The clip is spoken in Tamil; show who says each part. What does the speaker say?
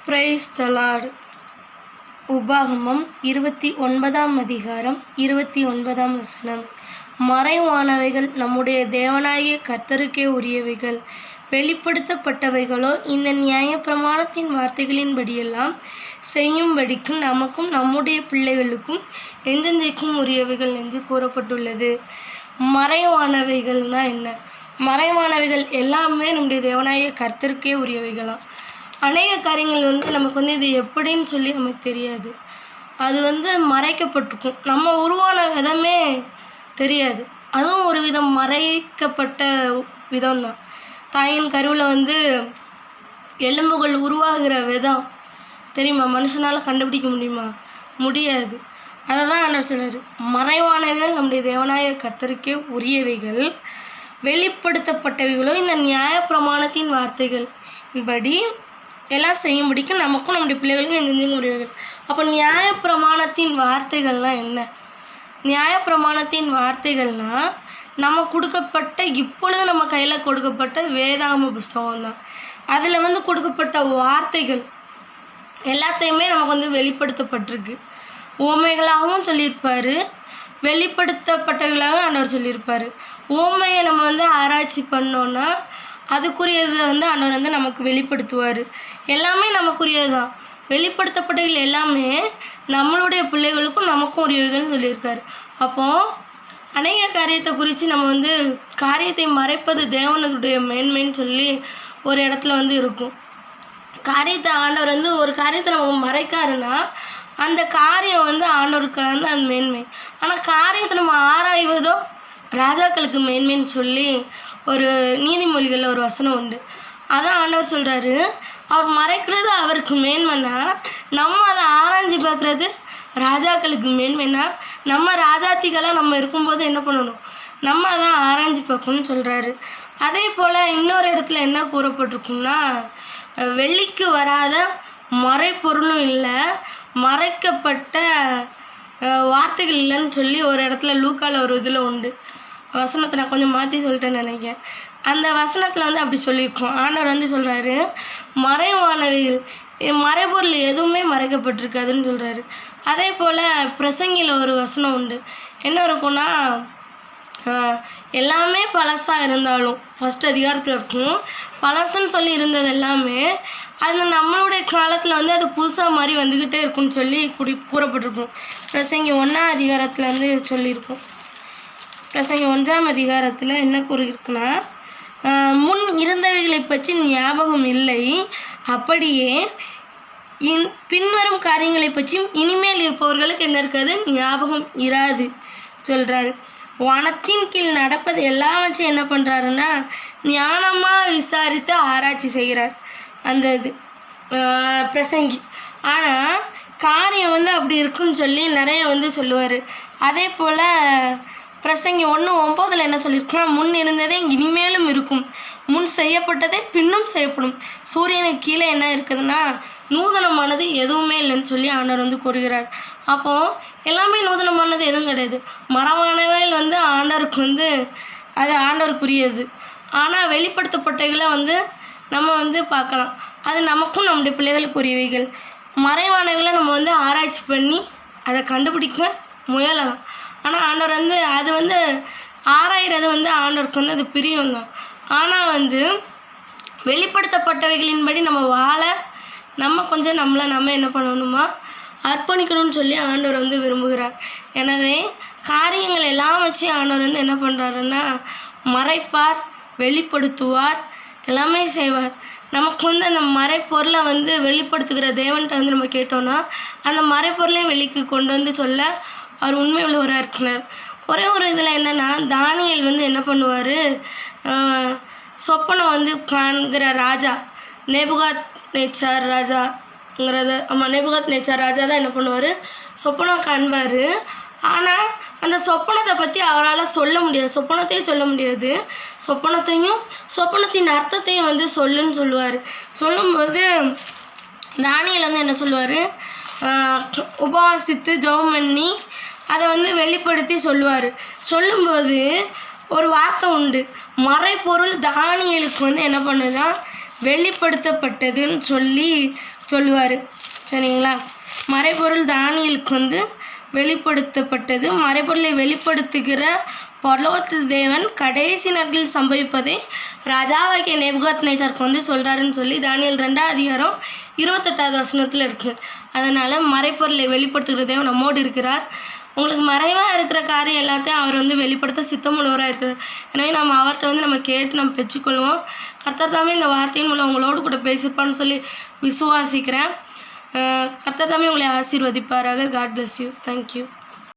Speaker 1: Praise the Lord. உபாகமம் 29ஆம் அதிகாரம் 29ஆம் வசனம். மறைவானவைகள் நம்முடைய தேவனாகிய கர்த்தருக்கே உரியவைகள், வெளிப்படுத்தப்பட்டவைகளோ இந்த நியாயப்பிரமாணத்தின் வார்த்தைகளின்படியெல்லாம் செய்யும்படிக்கு நமக்கும் நம்முடைய பிள்ளைகளுக்கும் என்றென்றைக்கும் உரியவைகள் என்று கூறப்பட்டுள்ளது. மறைவானவைகள்னால் என்ன? மறைவானவைகள் எல்லாமே நம்முடைய தேவனாகிய கர்த்தருக்கே உரியவைகளாம். அநேக காரியங்கள் நமக்கு இது எப்படின்னு சொல்லி நமக்கு தெரியாது. அது மறைக்கப்பட்டிருக்கும். நம்ம உருவான விதமே தெரியாது. அதுவும் ஒரு விதம் மறைக்கப்பட்ட விதம்தான். தாயின் கருவில் எலும்புகள் உருவாகிற விதம் தெரியுமா? மனுஷனால் கண்டுபிடிக்க முடியுமா? முடியாது. அதை தான் ஆண்டவர் சொல்றாரு, மறைவானவைகள் நம்முடைய தேவனாகிய கர்த்தருக்கே உரியவைகள், வெளிப்படுத்தப்பட்டவைகளோ இந்த நியாயப்பிரமாணத்தின் வார்த்தைகள் படி எல்லாம் செய்யும்படிக்கு நமக்கும் நம்முடைய பிள்ளைகளுக்கும் எந்தெந்த உரியவைகள். அப்போ நியாயப்பிரமாணத்தின் வார்த்தைகள்லாம் என்ன? நியாயப்பிரமாணத்தின் வார்த்தைகள்னால் நம்ம கொடுக்கப்பட்ட, இப்பொழுது நம்ம கையில் கொடுக்கப்பட்ட வேதாகம புஸ்தகம் தான். அதில் கொடுக்கப்பட்ட வார்த்தைகள் எல்லாத்தையுமே நமக்கு வெளிப்படுத்தப்பட்டிருக்கு. உவமைகளாகவும் சொல்லியிருப்பார், வெளிப்படுத்தப்பட்டவர்களாக ஆண்டவர் சொல்லியிருப்பார். உவமையை நம்ம ஆராய்ச்சி பண்ணோன்னா அதுக்குரியது ஆண்டவர் நமக்கு வெளிப்படுத்துவார். எல்லாமே நமக்குரியது தான். வெளிப்படுத்தப்பட்டவர்கள் எல்லாமே நம்மளுடைய பிள்ளைகளுக்கும் நமக்கும் உரியவைகள்னு சொல்லியிருக்காரு. அப்போது அநேக காரியத்தை குறித்து நம்ம காரியத்தை மறைப்பது தேவனுடைய மேன்மைன்னு சொல்லி ஒரு இடத்துல இருக்கும். காரியத்தை ஆண்டவர் ஒரு காரியத்தை நமக்கு மறைக்காருன்னா அந்த காரியம் ஆண்டவருக்கான அது மேன்மை. ஆனால் காரியத்தை நம்ம ஆராய்வதோ ராஜாக்களுக்கு மேன்மைன்னு சொல்லி ஒரு நீதிமொழிகளில் ஒரு வசனம் உண்டு. அதான் ஆண்டவர் சொல்கிறாரு, அவர் மறைக்கிறது அவருக்கு மேன்மைன்னா நம்ம அதை ஆராய்ச்சி பார்க்குறது ராஜாக்களுக்கு மேன்மைன்னா நம்ம ராஜாத்திகளாக நம்ம இருக்கும்போது என்ன பண்ணணும்? நம்ம அதை ஆராய்ச்சி பார்க்கணும்னு சொல்கிறாரு. அதே போல் இன்னொரு இடத்துல என்ன கூறப்பட்டிருக்குன்னா, வெள்ளிக்கு வராத மறைப்பொருளும் இல்லை, மறைக்கப்பட்ட வார்த்தைகள் இல்லைன்னு சொல்லி ஒரு இடத்துல லூக்காவில் ஒரு இதில் உண்டு. வசனத்தை நான் கொஞ்சம் மாற்றி சொல்லிட்டேன்னு நினைக்கிறேன். அந்த வசனத்தில் அப்படி சொல்லியிருக்கோம். ஆண்டவர் சொல்கிறாரு, மறைவானவைகள், மறைபொருள் எதுவுமே மறைக்கப்பட்டிருக்காதுன்னு சொல்கிறாரு. அதே போல் பிரசங்கியில் ஒரு வசனம் உண்டு. என்ன இருக்குன்னா, எல்லாமே பழசாக இருந்தாலும் ஃபஸ்ட் அதிகாரத்தில் இருக்கும். பழசுன்னு சொல்லி இருந்தது எல்லாமே அது நம்மளுடைய காலத்தில் அது புதுசாக மாதிரி வந்துக்கிட்டே இருக்குன்னு சொல்லி கூறப்பட்டிருக்கும். பிரசங்கி 1ஆம் அதிகாரத்தில் சொல்லியிருக்கும். பிரசங்கி 1ஆம் அதிகாரத்தில் என்ன கூறியிருக்குன்னா, முன் இருந்தவைகளை பற்றி ஞாபகம் இல்லை, அப்படியே பின்வரும் காரியங்களை பற்றியும் இனிமேல் இருப்பவர்களுக்கு என்ன இருக்காது? ஞாபகம் இராது சொல்கிறாரு. வானத்தின் கீழ் நடப்பது எல்லாவற்றையும் என்ன பண்ணுறாருன்னா ஞானமாக விசாரித்து ஆராய்ச்சி செய்கிறார் அந்த இது பிரசங்கி. ஆனால் காரியம் அப்படி இருக்குன்னு சொல்லி நிறைய சொல்லுவார். அதே போல் பிரசங்கி 1:9 என்ன சொல்லியிருக்குன்னா, முன் இருந்ததே இனிமேலும் இருக்கும், முன் செய்யப்பட்டதே பின்னும் செய்யப்படும், சூரியனுக்கு கீழே என்ன இருக்குதுன்னா நூதனமானது எதுவுமே இல்லைன்னு சொல்லி ஆண்டவர் கூறுகிறார். அப்போது எல்லாமே நூதனமானது எதுவும் கிடையாது. மரமானவைகள் ஆண்டவருக்கு அது ஆண்டவருக்குரியது. ஆனால் வெளிப்படுத்தப்பட்டவைகளை நம்ம பார்க்கலாம். அது நமக்கும் நம்முடைய பிள்ளைகளுக்கு உரியவைகள். மறைவானவைகளை நம்ம ஆராய்ச்சி பண்ணி அதை கண்டுபிடிக்க முயலலாம். ஆனால் ஆண்டவர் அது ஆராய்கிறது ஆண்டவருக்கு அது பிரியம்தான். ஆனால் வெளிப்படுத்தப்பட்டவைகளின்படி நம்ம வாழ நம்ம கொஞ்சம் நம்ம என்ன பண்ணணுமா அர்ப்பணிக்கணும்னு சொல்லி ஆண்டவர் விரும்புகிறார். எனவே காரியங்கள் எல்லாம் வச்சு ஆண்டவர் என்ன பண்ணுறாருன்னா மறைப்பார், வெளிப்படுத்துவார், எல்லாமே செய்வார். நமக்கு அந்த மறைப்பொருளை வெளிப்படுத்துகிற தேவன்கிட்ட நம்ம கேட்டோன்னா அந்த மறைப்பொருளையும் வெளிக்கு கொண்டு சொல்ல அவர் உண்மை உள்ளவராக இருக்கிறார். ஒரே ஒரு இதில் என்னென்னா, தானியேல் என்ன பண்ணுவார், சொப்பனம் காண்கிற ராஜா நேபுகாத் நேச்சார் ராஜாங்கிறது, நேபுகாத் நேச்சார் ராஜா தான் என்ன பண்ணுவார், சொப்பனம் காண்பார். ஆனால் அந்த சொப்பனத்தை பற்றி அவரால் சொல்ல முடியாது, சொப்பனத்தையும் சொல்ல முடியாது, சொப்பனத்தின் அர்த்தத்தையும் சொல்லுன்னு சொல்லுவார். சொல்லும்போது தானியேல் என்ன சொல்லுவார், உபவாசித்து ஜெபம் பண்ணி அதை வெளிப்படுத்தி சொல்லுவார். சொல்லும்போது ஒரு வார்த்தை உண்டு, மறைப்பொருள் தானியேலுக்கு என்ன பண்ணுதான் வெளிப்படுத்தப்பட்டதுன்னு சொல்லி சொல்லுவார். சரிங்களா? மறைபொருள் தானியேலுக்கு வெளிப்படுத்தப்பட்டது. மறைபொருளை வெளிப்படுத்துகிற பரலோகத்து தேவன் கடைசி நாட்களில் சம்பவிப்பதை ராஜாவாகிய நேபுகாத்நேச்சாருக்கு சொல்கிறாருன்னு சொல்லி தானியேல் 2ஆம் அதிகாரம் 28வது வசனத்தில் இருக்குது. அதனால் மறைபொருளை வெளிப்படுத்துகிற தேவன் நம்மோடு இருக்கிறார். உங்களுக்கு மறைவாக இருக்கிற காரியம் எல்லாத்தையும் அவர் வெளிப்படுத்த சித்தமுள்ளவராக இருக்கிறார். எனவே நம்ம அவர்கிட்ட நம்ம கேட்டு நம்ம பெற்றுக்கொள்வோம். கர்த்தர் தாமே இந்த வார்த்தையின் மூலம் உங்களோடு கூட பேசியிருப்பான்னு சொல்லி விசுவாசிக்கிறேன். கர்த்தர் தாமே உங்களை ஆசீர்வதிப்பாராக. God bless you. தேங்க்யூ.